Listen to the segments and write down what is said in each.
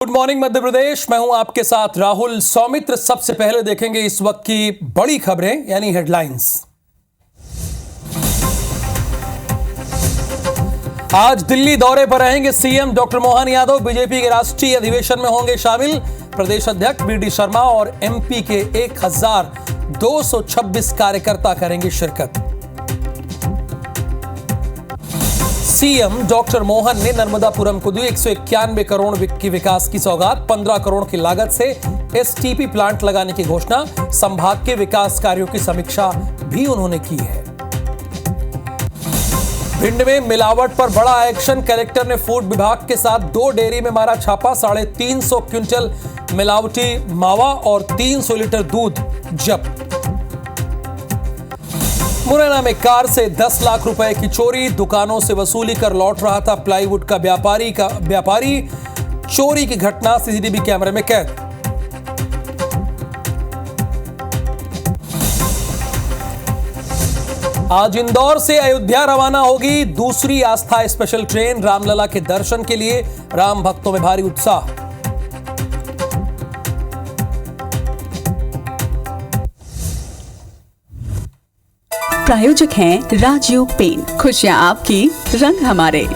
Good morning Madhya Pradesh. मैं हूं आपके साथ राहुल सौमित्र। सबसे पहले देखेंगे इस वक्त की बड़ी खबरें यानी हेडलाइंस। आज दिल्ली दौरे पर रहेंगे CM doctor Mohan Yadav. BJP के राष्ट्रीय अधिवेशन में होंगे शामिल। प्रदेश अध्यक्ष बीडी शर्मा और एमपी के 1226 कार्यकर्ता करेंगे शिरकत। सीएम डॉक्टर मोहन ने नर्मदापुरम को दी 191 करोड़ की विकास की सौगात। 15 करोड़ की लागत से एसटीपी प्लांट लगाने की घोषणा। संभाग के विकास कार्यों की समीक्षा भी उन्होंने की है। भिंड में मिलावट पर बड़ा एक्शन। कलेक्टर ने फूड विभाग के साथ 2 डेयरी में मारा छापा। 350 क्विंटल मिलावटी मावा और 300 लीटर दूध जब्त। मुरैना में कार से 10 लाख रुपए की चोरी। दुकानों से वसूली कर लौट रहा था प्लाईवुड का व्यापारी। चोरी की घटना सीसीटीवी कैमरे में कैद। आज इंदौर से अयोध्या रवाना होगी दूसरी आस्था स्पेशल ट्रेन। रामलला के दर्शन के लिए राम भक्तों में भारी उत्साह। प्रायोजक हैं राजयोग पेन। खुशियां आपकी, रंग हमारे।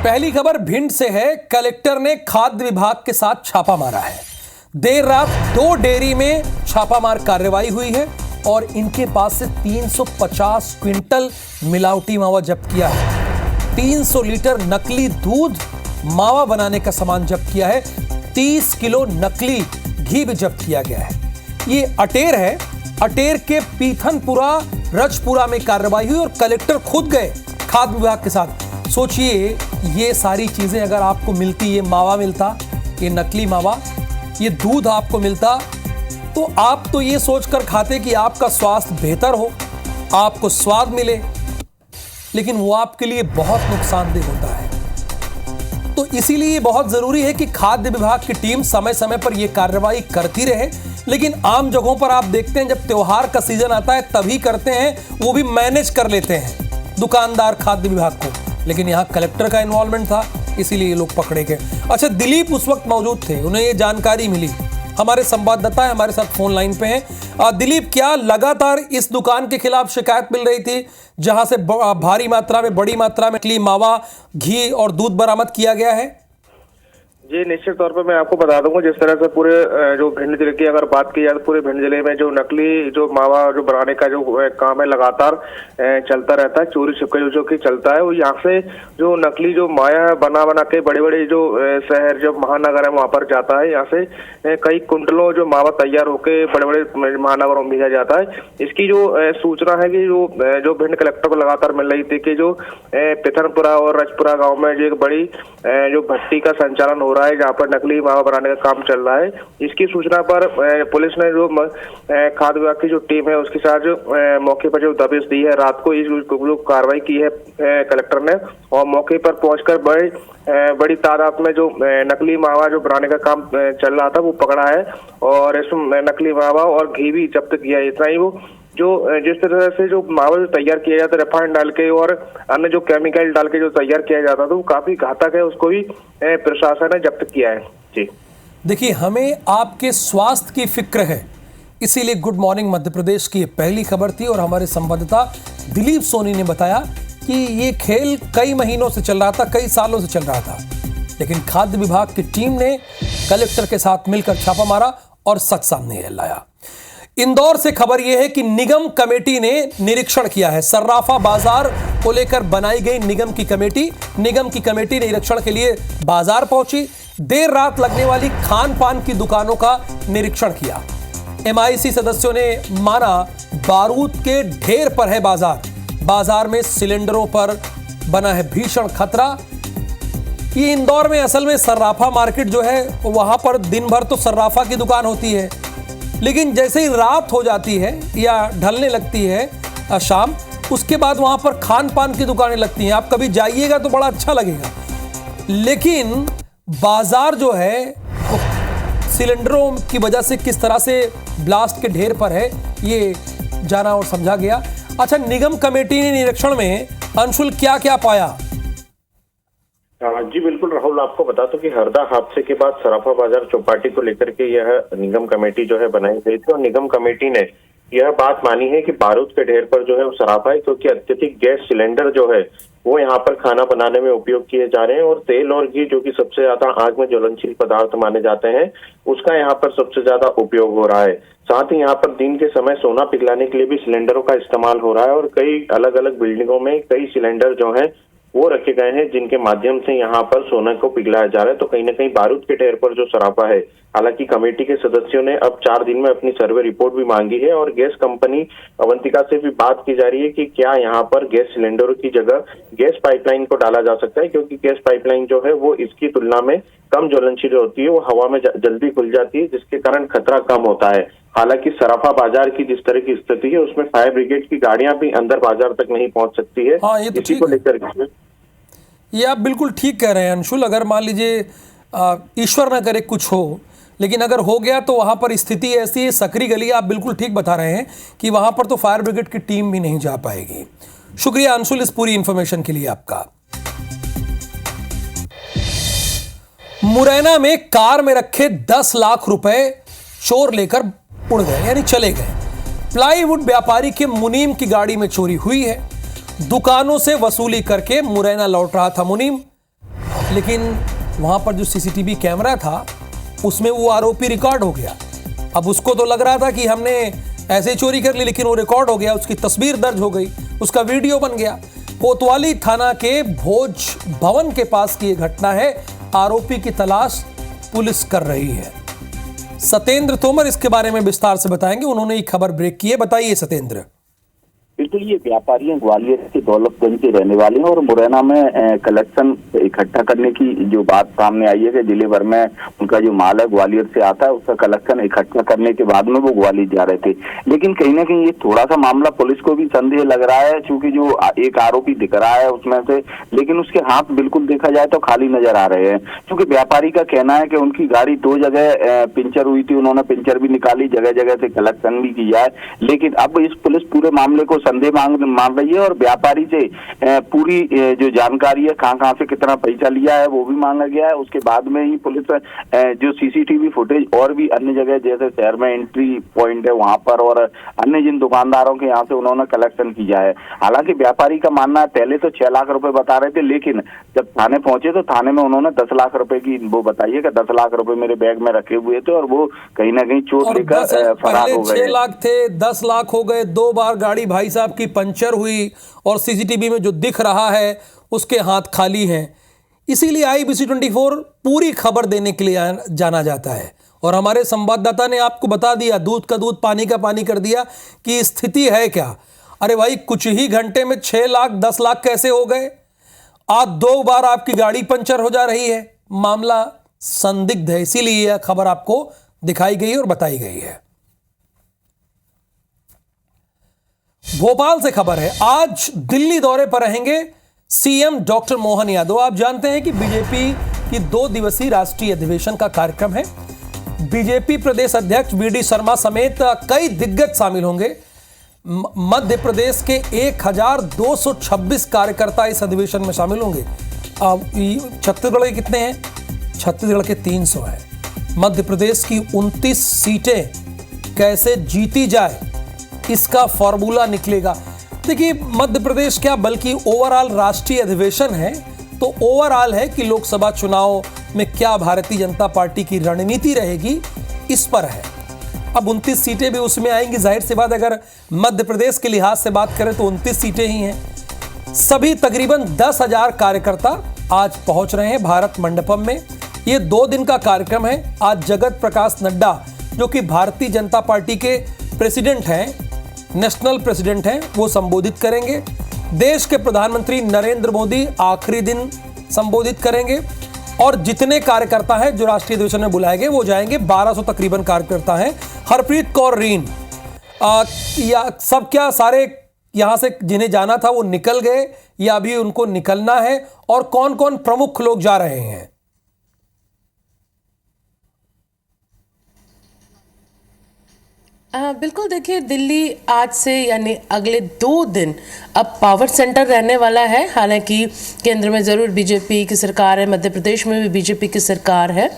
पहली खबर भिंड से है। कलेक्टर ने खाद्य विभाग के साथ छापा मारा है। देर रात 2 डेयरी में छापामार कार्रवाई हुई है और इनके पास से 350 क्विंटल मिलावटी मावा जब्त किया है। 300 लीटर नकली दूध, मावा बनाने का सामान जब्त किया है। 30 किलो नकली घी भी जब्त किया गया है। ये अटेर है। अटेर के पीथनपुरा रजपुरा में कार्रवाई हुई और कलेक्टर खुद गए खाद्य विभाग के साथ। सोचिए, ये सारी चीजें अगर आपको मिलती, ये मावा मिलता, ये नकली मावा, ये दूध आपको मिलता, तो आप तो ये सोचकर खाते कि आपका स्वास्थ्य बेहतर हो, आपको स्वाद मिले, लेकिन वो आपके लिए बहुत नुकसानदेह होता है। तो इसीलिए बहुत जरूरी है कि खाद्य विभाग की टीम समय समय पर यह कार्रवाई करती रहे। लेकिन आम जगहों पर आप देखते हैं, जब त्योहार का सीजन आता है तभी करते हैं, वो भी मैनेज कर लेते हैं दुकानदार खाद्य विभाग को। लेकिन यहां कलेक्टर का इन्वॉल्वमेंट था, इसीलिए ये लोग पकड़े गए। अच्छा, दिलीप उस वक्त मौजूद थे, उन्हें ये जानकारी मिली। हमारे संवाददाता है, हमारे साथ फोन लाइन पे हैं। दिलीप, क्या लगातार इस दुकान के खिलाफ शिकायत मिल रही थी जहां से भारी मात्रा में, बड़ी मात्रा में नकली मावा, घी और दूध बरामद किया गया है? जी, निश्चित तौर पर मैं आपको बता दूंगा, जिस तरह से पूरे जो भिंड जिले की अगर बात की जाए तो पूरे भिंड जिले में जो नकली जो मावा जो बनाने का जो काम है लगातार चलता रहता है। चोरी छिपके जो कि चलता है, वो यहाँ से जो नकली जो माया बना के बड़े बड़े जो शहर जो महानगर है वहाँ पर जाता है। यहाँ से कई कुंटलों जो मावा तैयार होकर बड़े बड़े महानगरों में भेजा जाता है। इसकी जो सूचना है कि जो भिंड कलेक्टर को लगातार मिल रही थी कि जो पिथनपुरा और रजपुरा गाँव में जो एक बड़ी जो भट्टी का संचालन हो रहा है जहाँ पर नकली मावा बनाने का काम चल रहा है। इसकी सूचना पर पुलिस ने जो खाद्य विभाग की जो टीम है उसके साथ जो मौके पर जो दबिश दी है, रात को जो कार्रवाई की है कलेक्टर ने, और मौके पर पहुंचकर बड़ी तादाद में जो नकली मावा जो बनाने का काम चल रहा था वो पकड़ा है और इसमें नकली मावा और घी भी जब्त किया है। इतना ही वो जो जिस तरह से जो मावा जो तैयार किया जाता है रिफाइंड डाल के और अन्य जो केमिकल डाल के जो तैयार किया जाता था वो काफी घातक है, उसको भी प्रशासन ने जब्त किया है। जी देखिए, हमें आपके स्वास्थ्य की फिक्र है, इसीलिए गुड मॉर्निंग मध्य प्रदेश की पहली खबर थी। और हमारे संवाददाता दिलीप सोनी ने बताया कि ये खेल कई महीनों से चल रहा था, कई सालों से चल रहा था, लेकिन खाद्य विभाग की टीम ने कलेक्टर के साथ मिलकर छापा मारा और सच सामने लाया। इंदौर से खबर यह है कि निगम कमेटी ने निरीक्षण किया है। सर्राफा बाजार को लेकर बनाई गई निगम की कमेटी निरीक्षण के लिए बाजार पहुंची। देर रात लगने वाली खान पान की दुकानों का निरीक्षण किया। एमआईसी सदस्यों ने माना बारूद के ढेर पर है बाजार में सिलेंडरों पर बना है भीषण खतरा। ये इंदौर में असल में सर्राफा मार्केट जो है वहां पर दिन भर तो सर्राफा की दुकान होती है, लेकिन जैसे ही रात हो जाती है या ढलने लगती है शाम, उसके बाद वहां पर खान पान की दुकानें लगती हैं। आप कभी जाइएगा तो बड़ा अच्छा लगेगा। लेकिन बाजार जो है वो सिलेंडरों की वजह से किस तरह से ब्लास्ट के ढेर पर है, ये जाना और समझा गया। अच्छा, निगम कमेटी ने निरीक्षण में अंशुल क्या क्या पाया? जी बिल्कुल राहुल, आपको बता दूं कि हरदा हादसे के बाद सराफा बाजार चौपाटी को लेकर के यह निगम कमेटी जो है बनाई गई थी और निगम कमेटी ने यह बात मानी है कि बारूद के ढेर पर जो है वो सराफा है, क्योंकि अत्यधिक गैस सिलेंडर जो है वो यहाँ पर खाना बनाने में उपयोग किए जा रहे हैं और तेल और घी जो कि सबसे ज्यादा आग में ज्वलनशील पदार्थ माने जाते हैं, उसका यहाँ पर सबसे ज्यादा उपयोग हो रहा है। साथ ही यहाँ पर दिन के समय सोना पिघलाने के लिए भी सिलेंडरों का इस्तेमाल हो रहा है और कई अलग अलग बिल्डिंगों में कई सिलेंडर जो है वो रखे गए हैं जिनके माध्यम से यहाँ पर सोना को पिघलाया जा रहा है। तो कहीं ना कहीं बारूद के ढेर पर जो सराफा है, हालांकि कमेटी के सदस्यों ने अब 4 दिन में अपनी सर्वे रिपोर्ट भी मांगी है और गैस कंपनी अवंतिका से भी बात की जा रही है कि क्या यहाँ पर गैस सिलेंडरों की जगह गैस पाइपलाइन को डाला जा सकता है, क्योंकि गैस पाइपलाइन जो है वो इसकी तुलना में कम ज्वलनशील होती है, वो हवा में जल्दी खुल जाती है, जिसके कारण खतरा कम होता है। हालांकि सराफा बाजार की जिस तरह की स्थिति है उसमें फायर ब्रिगेड की गाड़ियां भी अंदर बाजार तक नहीं पहुंच सकती है। हाँ, ये तो इसी को लेकर ये आप बिल्कुल ठीक कह रहे हैं अंशुल। अगर मान लीजिए ईश्वर ना करे कुछ हो, लेकिन अगर हो गया तो वहाँ पर स्थिति ऐसी है, सकरी गली, आप बिल्कुल ठीक बता रहे हैं कि वहाँ पर तो फायर ब्रिगेड की टीम भी नहीं जा पाएगी। शुक्रिया अंशुल इस पूरी इंफॉर्मेशन के लिए आपका। मुरैना में कार में रखे 10 लाख रुपए चोर लेकर उड़ गए, यानी चले गए। प्लाईवुड व्यापारी के मुनीम की गाड़ी में चोरी हुई है। दुकानों से वसूली करके मुरैना लौट रहा था मुनीम, लेकिन वहां पर जो सीसीटीवी कैमरा था उसमें वो आरोपी रिकॉर्ड हो गया। अब उसको तो लग रहा था कि हमने ऐसे चोरी कर ली, लेकिन वो रिकॉर्ड हो गया, उसकी तस्वीर दर्ज हो गई, उसका वीडियो बन गया। कोतवाली थाना के भोज भवन के पास की यह घटना है। आरोपी की तलाश पुलिस कर रही है। सत्येंद्र तोमर इसके बारे में विस्तार से बताएंगे, उन्होंने ये खबर ब्रेक की है। बताइए सत्येंद्र। बिल्कुल, ये व्यापारी हैं, ग्वालियर के दौलतगंज के रहने वाले हैं और मुरैना में कलेक्शन इकट्ठा करने की जो बात सामने आई है कि जिले भर में उनका जो माल है ग्वालियर से आता है, उसका कलेक्शन इकट्ठा करने के बाद में वो ग्वालियर जा रहे थे। लेकिन कहीं ना कहीं ये थोड़ा सा मामला पुलिस को भी संदेह लग रहा है, क्योंकि जो एक आरोपी दिख रहा है उसमें से, लेकिन उसके हाथ बिल्कुल देखा जाए तो खाली नजर आ रहे हैं। क्योंकि व्यापारी का कहना है कि उनकी गाड़ी 2 जगह पंचर हुई थी, उन्होंने पंचर भी निकाली, जगह जगह से कलेक्शन भी किया है। लेकिन अब इस पुलिस पूरे मामले को संदेह मान रही है और व्यापारी से पूरी जो जानकारी है, कहां से कितना पैसा लिया है वो भी मांगा गया है। उसके बाद में ही पुलिस जो सीसीटीवी फुटेज और भी अन्य जगह जैसे शहर में एंट्री पॉइंट है वहां पर और अन्य जिन दुकानदारों के यहाँ से उन्होंने कलेक्शन किया है। हालांकि व्यापारी का मानना है पहले तो 6 लाख रुपए बता रहे थे, लेकिन जब थाने पहुंचे तो थाने में उन्होंने 10 लाख रुपए की वो बताई है कि 10 लाख रुपए मेरे बैग में रखे हुए थे और वो कहीं ना कहीं चोट लेकर फरार हो गए। 6 लाख थे, 10 लाख हो गए। 2 बार गाड़ी भाई साहब की पंचर हुई और सीसीटीवी में जो दिख रहा है उसके हाथ खाली हैं। इसीलिए IBC 24 पूरी खबर देने के लिए जाना जाता है और हमारे संवाददाता ने आपको बता दिया, दूध का दूध पानी का पानी कर दिया कि स्थिति है क्या। अरे भाई, कुछ ही घंटे में 6 लाख 10 लाख कैसे हो गए? आज 2 बार आपकी गाड़ी पंचर हो जा रही है। मामला संदिग्ध है, इसीलिए यह खबर आपको दिखाई गई और बताई गई है। भोपाल से खबर है, आज दिल्ली दौरे पर रहेंगे सीएम डॉक्टर मोहन यादव। आप जानते हैं कि बीजेपी की 2 दिवसीय राष्ट्रीय अधिवेशन का कार्यक्रम है। बीजेपी प्रदेश अध्यक्ष VD शर्मा समेत कई दिग्गज शामिल होंगे। मध्य प्रदेश के 1226 कार्यकर्ता इस अधिवेशन में शामिल होंगे। छत्तीसगढ़ के कितने हैं? छत्तीसगढ़ के 300 हैं। मध्य प्रदेश की 29 सीटें कैसे जीती जाए, इसका फॉर्मूला निकलेगा। देखिए, मध्य प्रदेश क्या बल्कि ओवरऑल राष्ट्रीय अधिवेशन है, तो ओवरऑल है कि लोकसभा चुनाव में क्या भारतीय जनता पार्टी की रणनीति रहेगी, इस पर है। अब 29 सीटें भी उसमें आएंगी। जाहिर सी बात, अगर मध्य प्रदेश के लिहाज से बात करें तो 29 सीटें ही हैं। सभी तकरीबन 10,000 कार्यकर्ता आज पहुंच रहे हैं भारत मंडपम में। ये 2 दिन का कार्यक्रम है। आज जगत प्रकाश नड्डा, जो कि भारतीय जनता पार्टी के प्रेसिडेंट हैं, नेशनल प्रेसिडेंट हैं, वो संबोधित करेंगे। देश के प्रधानमंत्री नरेंद्र मोदी आखिरी दिन संबोधित करेंगे और जितने कार्यकर्ता हैं जो राष्ट्रीय अधिवेशन में बुलाए गए वो जाएंगे। 1200 तकरीबन कार्यकर्ता हैं। हरप्रीत कौर रीन या सब क्या सारे यहां से जिन्हें जाना था वो निकल गए या अभी उनको निकलना है, और कौन कौन प्रमुख लोग जा रहे हैं? बिल्कुल, देखिए दिल्ली आज से यानी अगले 2 दिन अब पावर सेंटर रहने वाला है। हालांकि केंद्र में ज़रूर बीजेपी की सरकार है, मध्य प्रदेश में भी बीजेपी की सरकार है,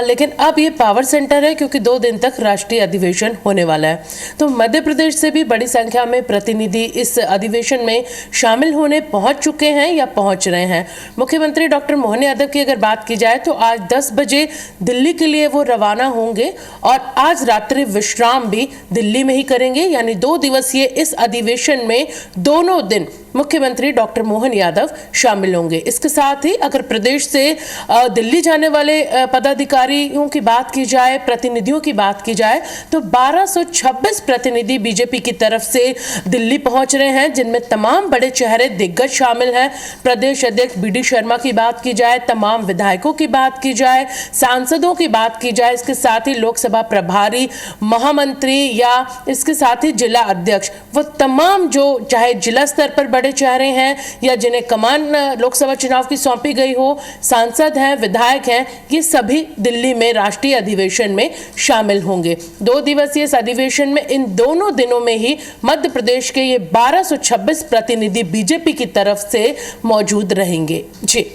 लेकिन अब ये पावर सेंटर है क्योंकि 2 दिन तक राष्ट्रीय अधिवेशन होने वाला है। तो मध्य प्रदेश से भी बड़ी संख्या में प्रतिनिधि इस अधिवेशन में शामिल होने पहुंच चुके हैं या पहुंच रहे हैं। मुख्यमंत्री डॉक्टर मोहन यादव की अगर बात की जाए तो आज 10 बजे दिल्ली के लिए वो रवाना होंगे और आज रात्रि विश्राम भी दिल्ली में ही करेंगे। यानी 2 दिवसीय इस अधिवेशन में दोनों दिन मुख्यमंत्री डॉक्टर मोहन यादव शामिल होंगे। इसके साथ ही अगर प्रदेश से दिल्ली जाने वाले पदाधिकारियों की बात की जाए, प्रतिनिधियों की बात की जाए, तो 1226 प्रतिनिधि बीजेपी की तरफ से दिल्ली पहुंच रहे हैं, जिनमें तमाम बड़े चेहरे दिग्गज शामिल हैं। प्रदेश अध्यक्ष बीडी शर्मा की बात की जाए, तमाम विधायकों की बात की जाए, सांसदों की बात की जाए, इसके साथ ही लोकसभा प्रभारी, महामंत्री या इसके साथ ही जिला अध्यक्ष, वो तमाम जो चाहे जिला स्तर पर बड़े चेहरे हैं या जिन्हें कमान लोकसभा चुनाव की सौंपी गई हो, सांसद हैं, विधायक हैं, ये सभी दिल्ली में राष्ट्रीय अधिवेशन में शामिल होंगे। 2 दिवसीय इस अधिवेशन में इन दोनों दिनों में ही मध्य प्रदेश के ये 1226 प्रतिनिधि बीजेपी की तरफ से मौजूद रहेंगे। जी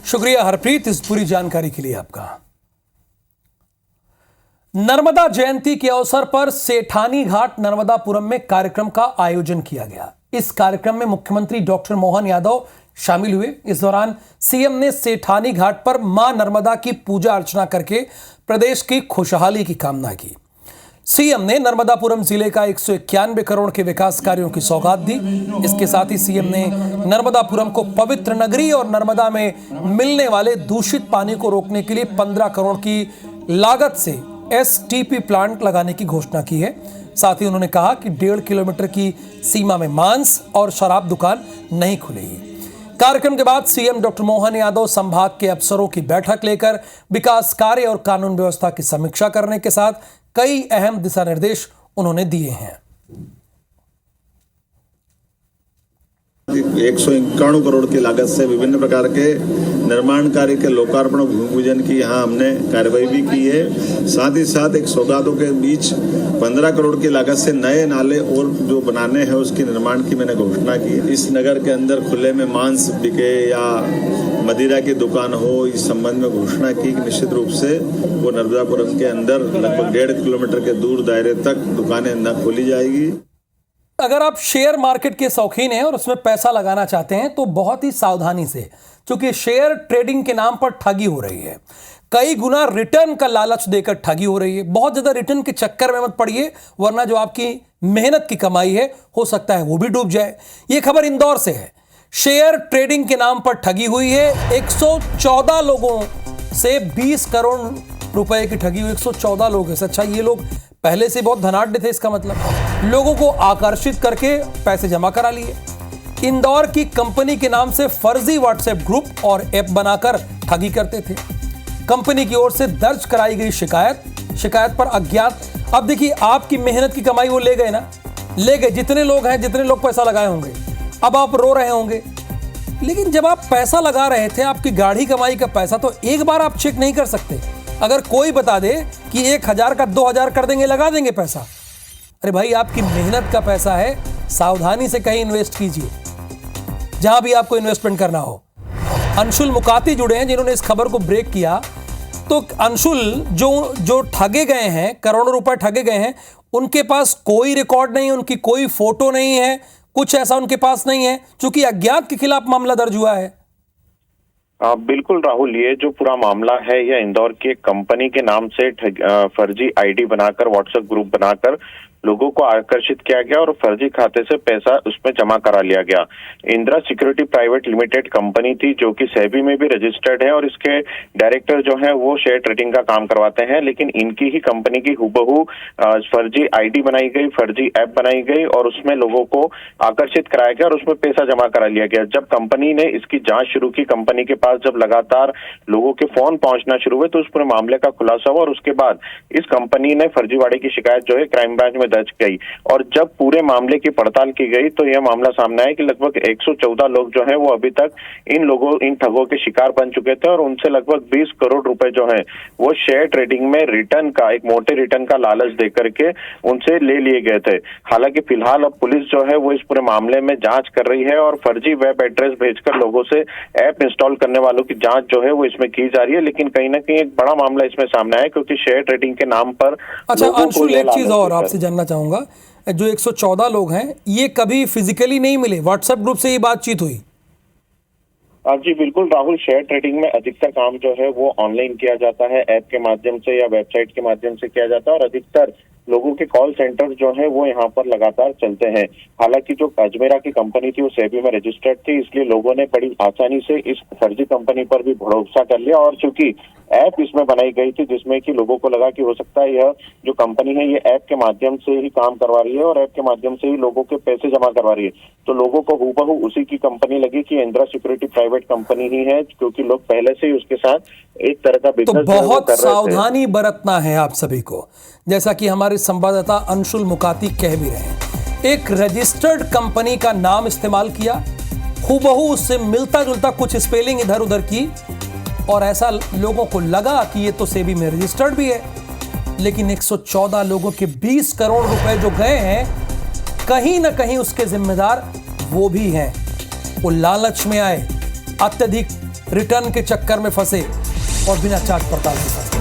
शुक्रिया हरप्रीत इस पूरी जानकारी के लिए आपका। नर्मदा जयंती के अवसर पर सेठानी घाट नर्मदापुरम में कार्यक्रम का आयोजन किया गया। इस कार्यक्रम में मुख्यमंत्री डॉक्टर मोहन यादव शामिल हुए। इस दौरान सीएम ने सेठानी घाट पर मां नर्मदा की पूजा अर्चना करके प्रदेश की खुशहाली की कामना की। सीएम ने नर्मदापुरम जिले का 191 करोड़ के विकास कार्यों की सौगात दी। इसके साथ ही सीएम ने नर्मदापुरम को पवित्र नगरी और नर्मदा में मिलने वाले दूषित पानी को रोकने के लिए 15 करोड़ की लागत से एसटीपी प्लांट लगाने की घोषणा की है। साथ ही उन्होंने कहा कि 1.5 किलोमीटर की सीमा में मांस और शराब दुकान नहीं खुलेगी। कार्यक्रम के बाद सीएम डॉक्टर मोहन यादव संभाग के अफसरों की बैठक लेकर विकास कार्य और कानून व्यवस्था की समीक्षा करने के साथ कई अहम दिशा निर्देश उन्होंने दिए हैं। 191 करोड़ की लागत से विभिन्न प्रकार के निर्माण कार्य के लोकार्पण और भूमि पूजन की यहाँ हमने कार्रवाई भी की है। साथ ही साथ एक सौगातों के बीच 15 करोड़ की लागत से नए नाले और जो बनाने हैं उसके निर्माण की मैंने घोषणा की। इस नगर के अंदर खुले में मांस बिके या मदिरा की दुकान हो, इस संबंध में घोषणा की कि निश्चित रूप से वो नर्मदापुरम के अंदर लगभग 1.5 किलोमीटर के दूर दायरे तक दुकानें न खोली जाएगी। अगर आप शेयर मार्केट के शौकीन हैं और उसमें पैसा लगाना चाहते हैं तो बहुत ही सावधानी से, क्योंकि शेयर ट्रेडिंग के नाम पर ठगी हो रही है। कई गुना रिटर्न का लालच देकर ठगी हो रही है। बहुत ज्यादा रिटर्न के चक्कर में मत पड़िए, वरना जो आपकी मेहनत की कमाई है हो सकता है वो भी डूब जाए। ये खबर इंदौर से है। शेयर ट्रेडिंग के नाम पर ठगी हुई है। 114 लोगों से 20 करोड़ रुपए की ठगी हुई। 114 लोग हैं। अच्छा, ये लोग पहले से बहुत धनाढ्य थे, इसका मतलब लोगों को आकर्षित करके पैसे जमा करा लिए। इंदौर की कंपनी के नाम से फर्जी व्हाट्सएप ग्रुप और ऐप बनाकर ठगी करते थे। कंपनी की ओर से दर्ज कराई गई शिकायत पर अज्ञात, अब देखिए आपकी मेहनत की कमाई वो ले गए ना, ले गए। जितने लोग हैं, जितने लोग पैसा लगाए होंगे, अब आप रो रहे होंगे। लेकिन जब आप पैसा लगा रहे थे, आपकी गाढ़ी कमाई का पैसा, तो एक बार आप चेक नहीं कर सकते। अगर कोई बता दे कि 1000 का 2000 कर देंगे, लगा देंगे पैसा। अरे भाई, आपकी मेहनत का पैसा है, सावधानी से कहीं इन्वेस्ट कीजिए जहां भी आपको इन्वेस्टमेंट करना हो। अंशुल मुकाती जुड़े हैं जिन्होंने इस खबर को ब्रेक किया। तो अंशुल, जो ठगे गए हैं, करोड़ों रुपए ठगे गए हैं, उनके पास कोई रिकॉर्ड नहीं है, उनकी कोई फोटो नहीं है, कुछ ऐसा उनके पास नहीं है, क्योंकि अज्ञात के खिलाफ मामला दर्ज हुआ है। बिल्कुल राहुल, ये जो पूरा मामला है यह इंदौर की एक कंपनी के नाम से फर्जी आईडी बनाकर, व्हाट्सएप ग्रुप बनाकर लोगों को आकर्षित किया गया और फर्जी खाते से पैसा उसमें जमा करा लिया गया। Indira security private limited company थी जो कि सेबी में भी रजिस्टर्ड है और इसके डायरेक्टर जो है वो शेयर ट्रेडिंग का काम करवाते हैं। लेकिन इनकी ही कंपनी की हुबहू फर्जी आईडी बनाई गई, फर्जी ऐप बनाई गई और उसमें लोगों को आकर्षित कराया गया और उसमें पैसा जमा करा लिया गया। जब कंपनी ने इसकी जांच शुरू की, कंपनी के पास जब लगातार लोगों के फोन पहुंचना शुरू हुए, तो उस पूरे मामले का खुलासा हुआ और उसके बाद इस कंपनी ने फर्जीवाड़े की शिकायत जो है क्राइम ब्रांच में दर्ज की और जब पूरे मामले की पड़ताल की गई तो यह मामला सामने आया कि लगभग 114 लोग जो हैं वो अभी तक इन ठगों के शिकार बन चुके थे और उनसे लगभग 20 करोड़ रुपए जो हैं वो शेयर ट्रेडिंग में रिटर्न का, एक मोटे रिटर्न का लालच देकर के उनसे ले लिए गए थे। हालांकि फिलहाल अब पुलिस जो है वो इस पूरे मामले में जांच कर रही है और फर्जी वेब एड्रेस भेजकर लोगों से ऐप इंस्टॉल करने वालों की जांच जो है वो इसमें की जा रही है। लेकिन कहीं ना कहीं एक बड़ा मामला इसमें सामने आया क्योंकि शेयर ट्रेडिंग के नाम पर अच्छा अंशुल, एक चीज और आपसे जानना चाहूंगा, जो 114 लोग हैं ये कभी फिजिकली नहीं मिले, व्हाट्सएप ग्रुप से ही बातचीत हुई? जी बिल्कुल राहुल, शेयर ट्रेडिंग में अधिकतर काम जो है वो ऑनलाइन किया जाता है, ऐप के माध्यम से या वेबसाइट के माध्यम से किया जाता है और अधिकतर लोगों के कॉल सेंटर जो है वो यहाँ पर लगातार चलते हैं। हालांकि जो अजमेरा की कंपनी थी वो सेबी में रजिस्टर्ड थी, इसलिए लोगों ने बड़ी आसानी से इस फर्जी कंपनी पर भी भरोसा कर लिया और चूंकि ऐप इसमें बनाई गई थी जिसमें कि लोगों को लगा कि हो सकता है यह जो कंपनी है ये ऐप के माध्यम से ही काम करवा रही है और ऐप के माध्यम से ही लोगों के पैसे जमा करवा रही है, तो लोगों को हूबहू उसी की कंपनी लगी कि इंदिरा सिक्योरिटी प्राइवेट कंपनी ही है, क्योंकि लोग पहले से ही उसके साथ एक तरह का बिजनेस तो बहुत सावधानी बरतना है आप सभी को, जैसा कि हमारे संवाददाता अंशुल मुकाती कह भी रहे हैं। एक रजिस्टर्ड कंपनी का नाम इस्तेमाल किया, हूबहू उससे मिलता जुलता कुछ स्पेलिंग इधर उधर की और ऐसा लोगों को लगा कि ये तो सेबी में रजिस्टर्ड भी है। लेकिन 114 लोगों के 20 करोड़ रुपए जो गए हैं, कहीं ना कहीं उसके जिम्मेदार वो भी हैं। वो लालच में आए, अत्यधिक रिटर्न के चक्कर में फंसे और बिना जांच पड़ताल के फंसे।